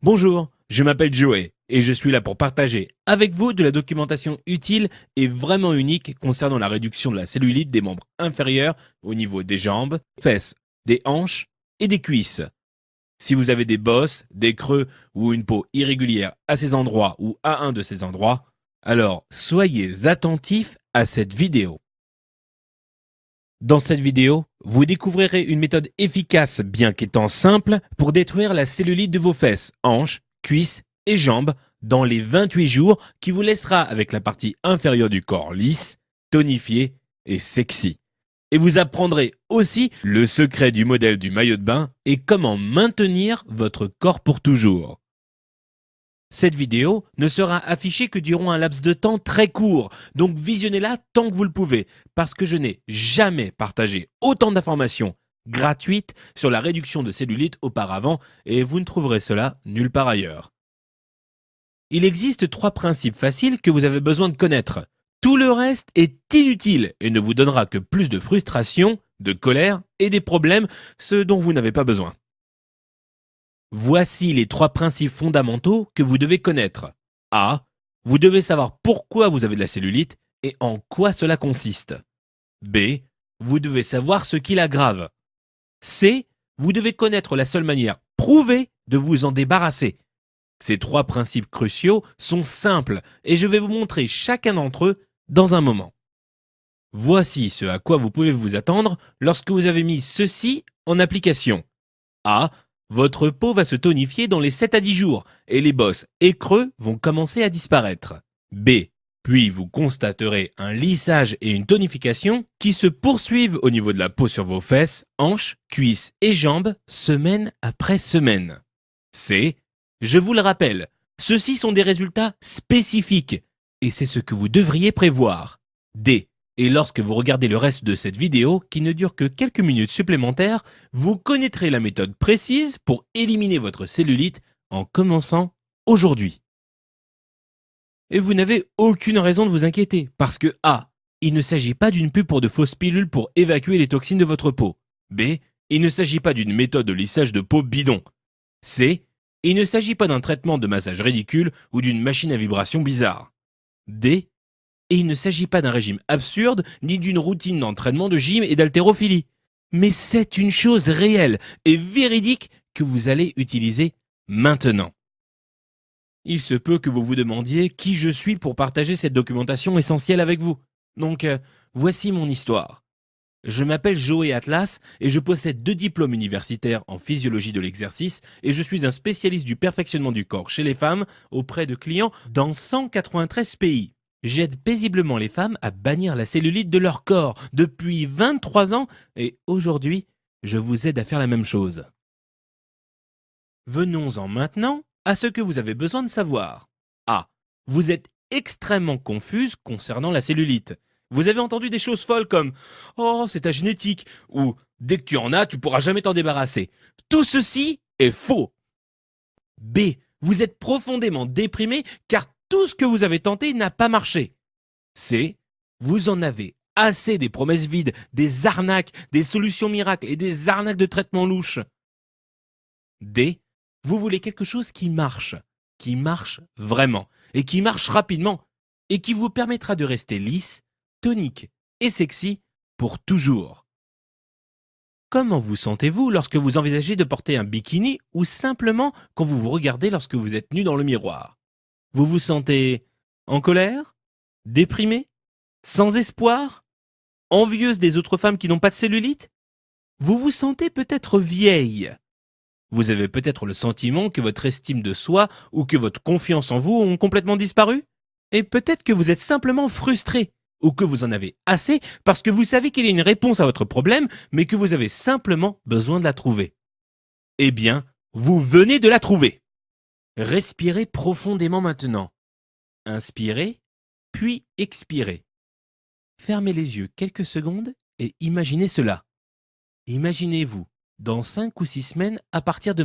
Bonjour, je m'appelle Joey et je suis là pour partager avec vous de la documentation utile et vraiment unique concernant la réduction de la cellulite des membres inférieurs au niveau des jambes, fesses, des hanches et des cuisses. Si vous avez des bosses, des creux ou une peau irrégulière à ces endroits ou à un de ces endroits, alors soyez attentifs à cette vidéo. Dans cette vidéo, vous découvrirez une méthode efficace, bien qu'étant simple, pour détruire la cellulite de vos fesses, hanches, cuisses et jambes dans les 28 jours qui vous laissera avec la partie inférieure du corps lisse, tonifiée et sexy. Et vous apprendrez aussi le secret du modèle du maillot de bain et comment maintenir votre corps pour toujours. Cette vidéo ne sera affichée que durant un laps de temps très court, donc visionnez-la tant que vous le pouvez, parce que je n'ai jamais partagé autant d'informations gratuites sur la réduction de cellulite auparavant, et vous ne trouverez cela nulle part ailleurs. Il existe 3 principes faciles que vous avez besoin de connaître. Tout le reste est inutile et ne vous donnera que plus de frustration, de colère et des problèmes, ce dont vous n'avez pas besoin. Voici les 3 principes fondamentaux que vous devez connaître. A. Vous devez savoir pourquoi vous avez de la cellulite et en quoi cela consiste. B. Vous devez savoir ce qui l'aggrave. C. Vous devez connaître la seule manière prouvée de vous en débarrasser. Ces 3 principes cruciaux sont simples et je vais vous montrer chacun d'entre eux dans un moment. Voici ce à quoi vous pouvez vous attendre lorsque vous avez mis ceci en application. A. Votre peau va se tonifier dans les 7 à 10 jours et les bosses et creux vont commencer à disparaître. B. Puis vous constaterez un lissage et une tonification qui se poursuivent au niveau de la peau sur vos fesses, hanches, cuisses et jambes semaine après semaine. C. Je vous le rappelle, ceux-ci sont des résultats spécifiques et c'est ce que vous devriez prévoir. D. Et lorsque vous regardez le reste de cette vidéo, qui ne dure que quelques minutes supplémentaires, vous connaîtrez la méthode précise pour éliminer votre cellulite en commençant aujourd'hui. Et vous n'avez aucune raison de vous inquiéter, parce que A. Il ne s'agit pas d'une pub pour de fausses pilules pour évacuer les toxines de votre peau. B. Il ne s'agit pas d'une méthode de lissage de peau bidon. C. Il ne s'agit pas d'un traitement de massage ridicule ou d'une machine à vibration bizarre. D. Et il ne s'agit pas d'un régime absurde ni d'une routine d'entraînement de gym et d'haltérophilie. Mais c'est une chose réelle et véridique que vous allez utiliser maintenant. Il se peut que vous vous demandiez qui je suis pour partager cette documentation essentielle avec vous. Donc, voici mon histoire. Je m'appelle Joey Atlas et je possède 2 diplômes universitaires en physiologie de l'exercice et je suis un spécialiste du perfectionnement du corps chez les femmes auprès de clients dans 193 pays. J'aide paisiblement les femmes à bannir la cellulite de leur corps depuis 23 ans et aujourd'hui, je vous aide à faire la même chose. Venons-en maintenant à ce que vous avez besoin de savoir. A. Vous êtes extrêmement confuse concernant la cellulite. Vous avez entendu des choses folles comme « Oh, c'est ta génétique » ou « Dès que tu en as, tu pourras jamais t'en débarrasser ». Tout ceci est faux. B. Vous êtes profondément déprimé car tout ce que vous avez tenté n'a pas marché. C. Vous en avez assez des promesses vides, des arnaques, des solutions miracles et des arnaques de traitement louche. D. Vous voulez quelque chose qui marche vraiment, et qui marche rapidement, et qui vous permettra de rester lisse, tonique et sexy pour toujours. Comment vous sentez-vous lorsque vous envisagez de porter un bikini ou simplement quand vous vous regardez lorsque vous êtes nu dans le miroir? Vous vous sentez en colère? Déprimé? Sans espoir? Envieuse des autres femmes qui n'ont pas de cellulite? Vous vous sentez peut-être vieille? Vous avez peut-être le sentiment que votre estime de soi ou que votre confiance en vous ont complètement disparu? Et peut-être que vous êtes simplement frustré ou que vous en avez assez parce que vous savez qu'il y a une réponse à votre problème mais que vous avez simplement besoin de la trouver. Eh bien, vous venez de la trouver. Respirez profondément maintenant. Inspirez, puis expirez. Fermez les yeux quelques secondes et imaginez cela. Imaginez-vous dans 5 ou 6 semaines à partir de